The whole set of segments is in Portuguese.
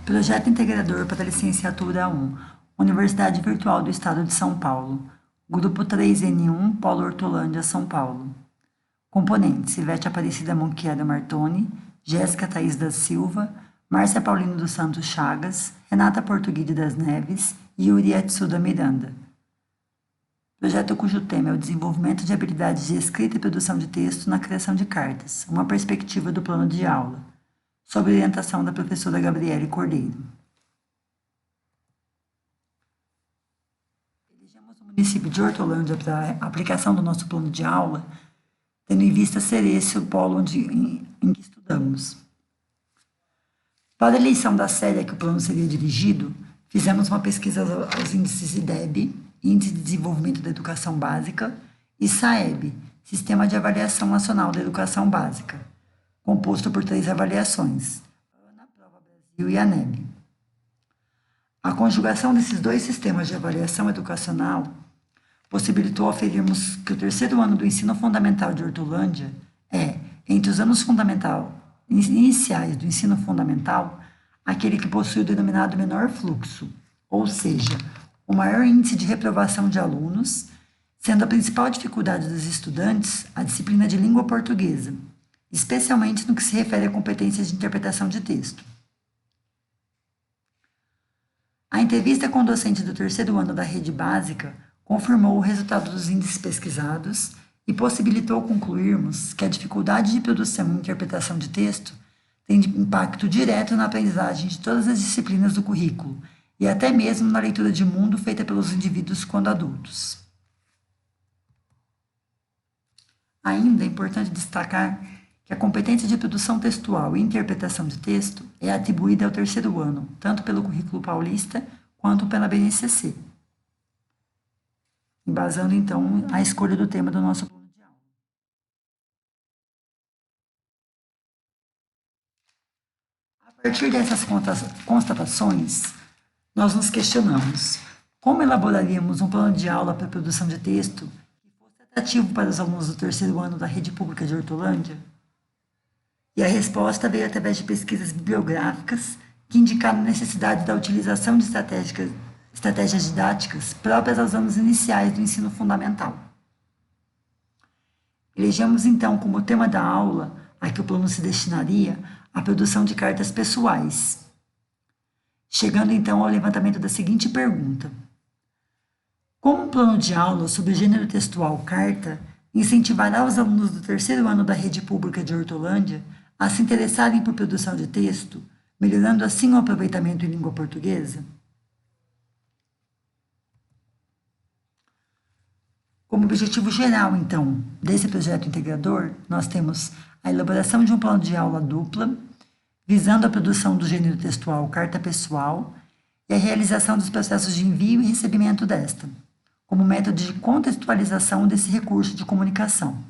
Projeto Integrador para a Licenciatura 1, Universidade Virtual do Estado de São Paulo. Grupo 3N1, Polo Hortolândia, São Paulo. Componentes: Ivete Aparecida Monquieda Martoni, Jéssica Thaís da Silva, Márcia Paulino dos Santos Chagas, Renata Portuguide das Neves e Yuri Atsuda Miranda. Projeto cujo tema é o desenvolvimento de habilidades de escrita e produção de texto na criação de cartas, uma perspectiva do plano de aula, sob orientação da professora Gabriele Cordeiro. Elegemos o município de Hortolândia para a aplicação do nosso plano de aula, tendo em vista ser esse o polo em que estudamos. Para a eleição da série a que o plano seria dirigido, fizemos uma pesquisa aos índices IDEB, Índice de Desenvolvimento da Educação Básica, e SAEB, Sistema de Avaliação Nacional da Educação Básica, composto por 3 avaliações, ANA, Prova Brasil e ANEB. A conjugação desses 2 sistemas de avaliação educacional possibilitou aferirmos que o terceiro ano do ensino fundamental de Hortolândia é, entre os anos iniciais do ensino fundamental, aquele que possui o denominado menor fluxo, ou seja, o maior índice de reprovação de alunos, sendo a principal dificuldade dos estudantes a disciplina de língua portuguesa, especialmente no que se refere a competências de interpretação de texto. A entrevista com o docente do terceiro ano da rede básica confirmou o resultado dos índices pesquisados e possibilitou concluirmos que a dificuldade de produção e interpretação de texto tem impacto direto na aprendizagem de todas as disciplinas do currículo e até mesmo na leitura de mundo feita pelos indivíduos quando adultos. Ainda é importante destacar que a competência de produção textual e interpretação de texto é atribuída ao terceiro ano, tanto pelo currículo paulista quanto pela BNCC, embasando, então, a escolha do tema do nosso plano de aula. A partir dessas constatações, nós nos questionamos como elaboraríamos um plano de aula para a produção de texto que fosse atrativo para os alunos do terceiro ano da rede pública de Hortolândia? E a resposta veio através de pesquisas bibliográficas que indicaram a necessidade da utilização de estratégias didáticas próprias aos anos iniciais do ensino fundamental. Elegemos, então, como tema da aula a que o plano se destinaria a produção de cartas pessoais, chegando, então, ao levantamento da seguinte pergunta: como um plano de aula sobre o gênero textual carta incentivará os alunos do terceiro ano da rede pública de Hortolândia a se interessarem por produção de texto, melhorando assim o aproveitamento em língua portuguesa? Como objetivo geral, então, desse projeto integrador, nós temos a elaboração de um plano de aula dupla, visando a produção do gênero textual carta pessoal e a realização dos processos de envio e recebimento desta, como método de contextualização desse recurso de comunicação.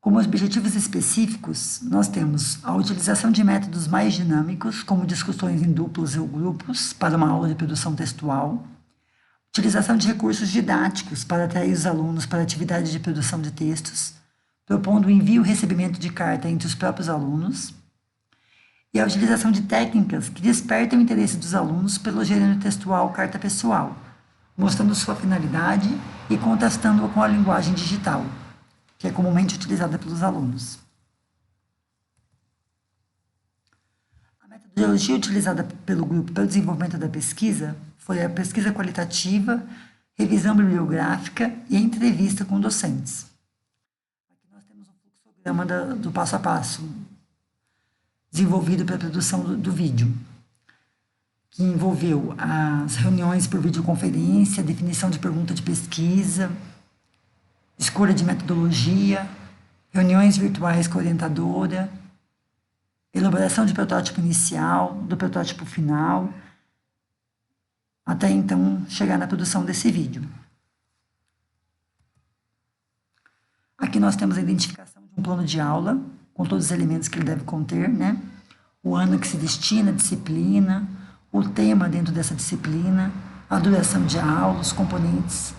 Como objetivos específicos, nós temos a utilização de métodos mais dinâmicos, como discussões em duplos ou grupos, para uma aula de produção textual, utilização de recursos didáticos para atrair os alunos para atividades de produção de textos, propondo o envio e recebimento de carta entre os próprios alunos, e a utilização de técnicas que despertam o interesse dos alunos pelo gênero textual carta pessoal, mostrando sua finalidade e contrastando-a com a linguagem digital, que é comumente utilizada pelos alunos. A metodologia utilizada pelo grupo para o desenvolvimento da pesquisa foi a pesquisa qualitativa, revisão bibliográfica e a entrevista com docentes. Aqui nós temos um fluxograma do passo a passo, desenvolvido para a produção do vídeo, que envolveu as reuniões por videoconferência, definição de pergunta de pesquisa, escolha de metodologia, reuniões virtuais com a orientadora, elaboração de protótipo inicial, do protótipo final, até então chegar na produção desse vídeo. Aqui nós temos a identificação de um plano de aula, com todos os elementos que ele deve conter, né? O ano que se destina, a disciplina, o tema dentro dessa disciplina, a duração de aula, os componentes,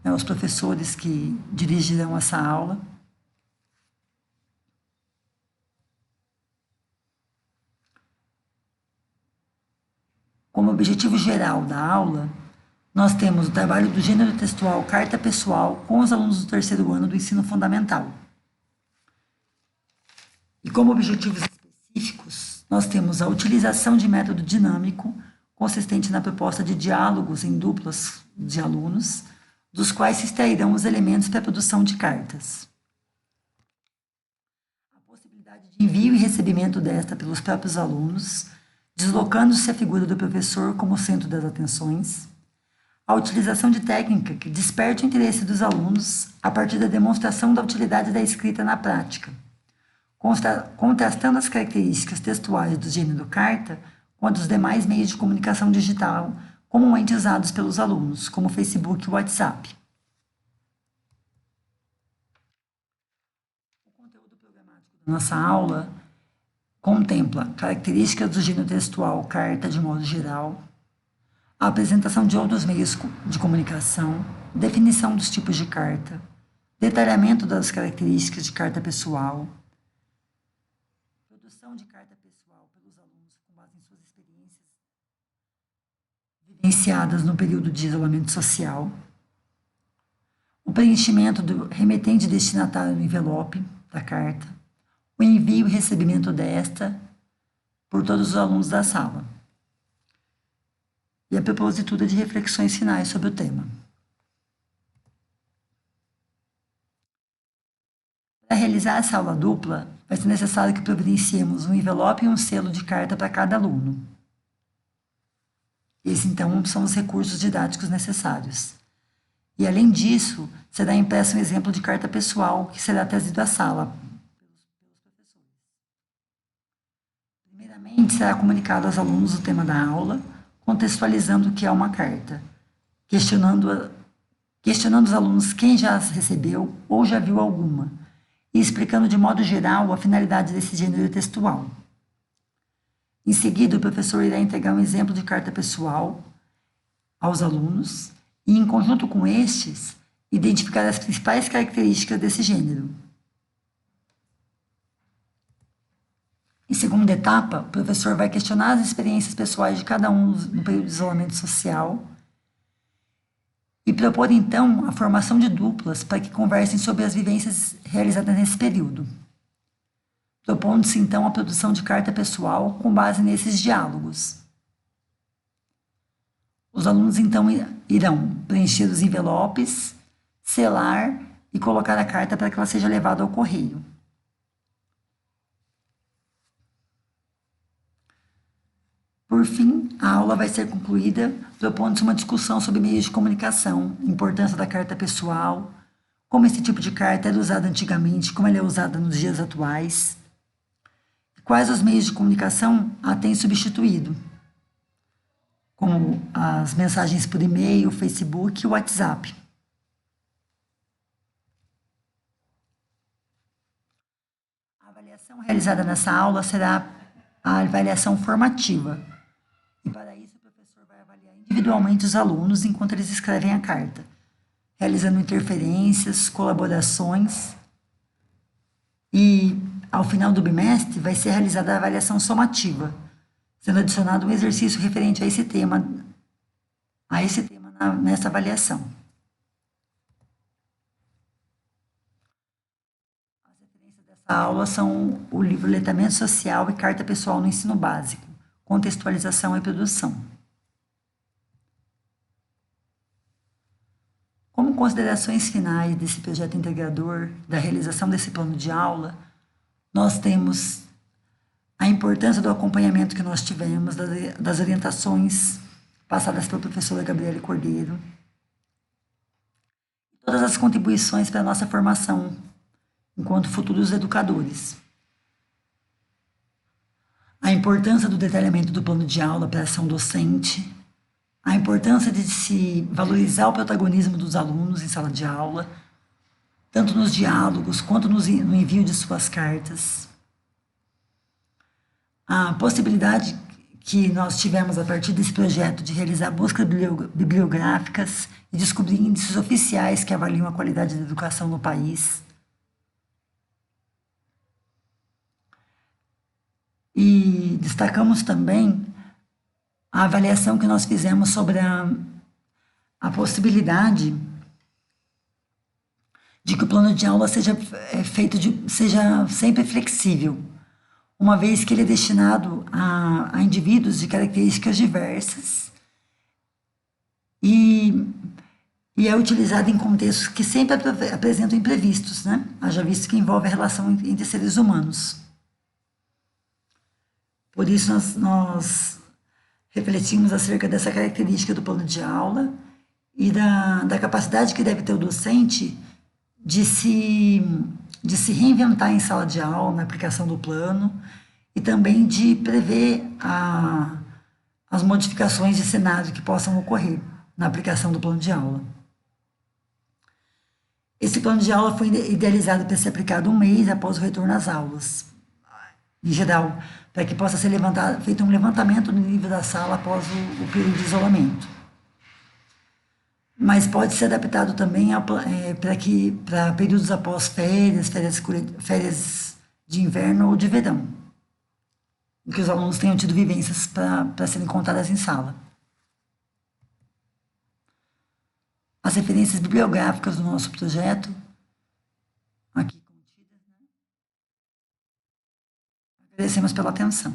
né, os professores que dirigirão essa aula. Como objetivo geral da aula, nós temos o trabalho do gênero textual carta pessoal com os alunos do terceiro ano do ensino fundamental. E como objetivos específicos, nós temos a utilização de método dinâmico, consistente na proposta de diálogos em duplas de alunos, dos quais se extrairão os elementos para a produção de cartas. A possibilidade de envio e recebimento desta pelos próprios alunos, deslocando-se a figura do professor como centro das atenções, a utilização de técnica que desperte o interesse dos alunos a partir da demonstração da utilidade da escrita na prática, contrastando as características textuais do gênero carta com a dos demais meios de comunicação digital comumente usados pelos alunos, como o Facebook e o WhatsApp. O conteúdo programático da nossa aula contempla características do gênero textual carta de modo geral, a apresentação de outros meios de comunicação, definição dos tipos de carta, detalhamento das características de carta pessoal, produção de carta pessoal pelos alunos com base em suas experiências vivenciadas no período de isolamento social, o preenchimento do remetente destinatário no envelope da carta, o envio e recebimento desta por todos os alunos da sala, e a propositura de reflexões finais sobre o tema. Para realizar essa aula dupla, vai ser necessário que providenciemos um envelope e um selo de carta para cada aluno. Esses, então, são os recursos didáticos necessários. E, além disso, será impresso um exemplo de carta pessoal que será trazido à sala pelos professores. Primeiramente, será comunicado aos alunos o tema da aula, contextualizando o que é uma carta, questionando os alunos quem já as recebeu ou já viu alguma, e explicando de modo geral a finalidade desse gênero textual. Em seguida, o professor irá entregar um exemplo de carta pessoal aos alunos e, em conjunto com estes, identificar as principais características desse gênero. Em segunda etapa, o professor vai questionar as experiências pessoais de cada um no período de isolamento social e propor, então, a formação de duplas para que conversem sobre as vivências realizadas nesse período, propondo-se, então, a produção de carta pessoal com base nesses diálogos. Os alunos, então, irão preencher os envelopes, selar e colocar a carta para que ela seja levada ao correio. Por fim, a aula vai ser concluída propondo-se uma discussão sobre meios de comunicação, importância da carta pessoal, como esse tipo de carta era usada antigamente, como ela é usada nos dias atuais, e quais os meios de comunicação a têm substituído, como as mensagens por e-mail, Facebook e WhatsApp. A avaliação realizada nessa aula será a avaliação formativa. E para isso, o professor vai avaliar individualmente os alunos enquanto eles escrevem a carta, realizando interferências, colaborações. E, ao final do bimestre, vai ser realizada a avaliação somativa, sendo adicionado um exercício referente a esse tema nessa avaliação. As referências dessa aula são o livro Letramento Social e Carta Pessoal no Ensino Básico, Contextualização e Produção. Como considerações finais desse projeto integrador, da realização desse plano de aula, nós temos a importância do acompanhamento que nós tivemos, das orientações passadas pela professora Gabriele Cordeiro, e todas as contribuições para a nossa formação enquanto futuros educadores. A importância do detalhamento do plano de aula para a ação docente, a importância de se valorizar o protagonismo dos alunos em sala de aula, tanto nos diálogos quanto no envio de suas cartas, a possibilidade que nós tivemos a partir desse projeto de realizar buscas bibliográficas e descobrir índices oficiais que avaliam a qualidade da educação no país. E destacamos também a avaliação que nós fizemos sobre a possibilidade de que o plano de aula seja seja sempre flexível, uma vez que ele é destinado a indivíduos de características diversas e, e é utilizado em contextos que sempre apresentam imprevistos, né? Haja visto que envolve a relação entre seres humanos. Por isso, nós refletimos acerca dessa característica do plano de aula e da capacidade que deve ter o docente de se reinventar em sala de aula, na aplicação do plano, e também de prever as modificações de cenário que possam ocorrer na aplicação do plano de aula. Esse plano de aula foi idealizado para ser aplicado um mês após o retorno às aulas, em geral, para que possa ser feito um levantamento no nível da sala após o período de isolamento. Mas pode ser adaptado também para períodos após férias de inverno ou de verão, em que os alunos tenham tido vivências para serem contadas em sala. As referências bibliográficas do nosso projeto, aqui contidas, né? Agradecemos pela atenção.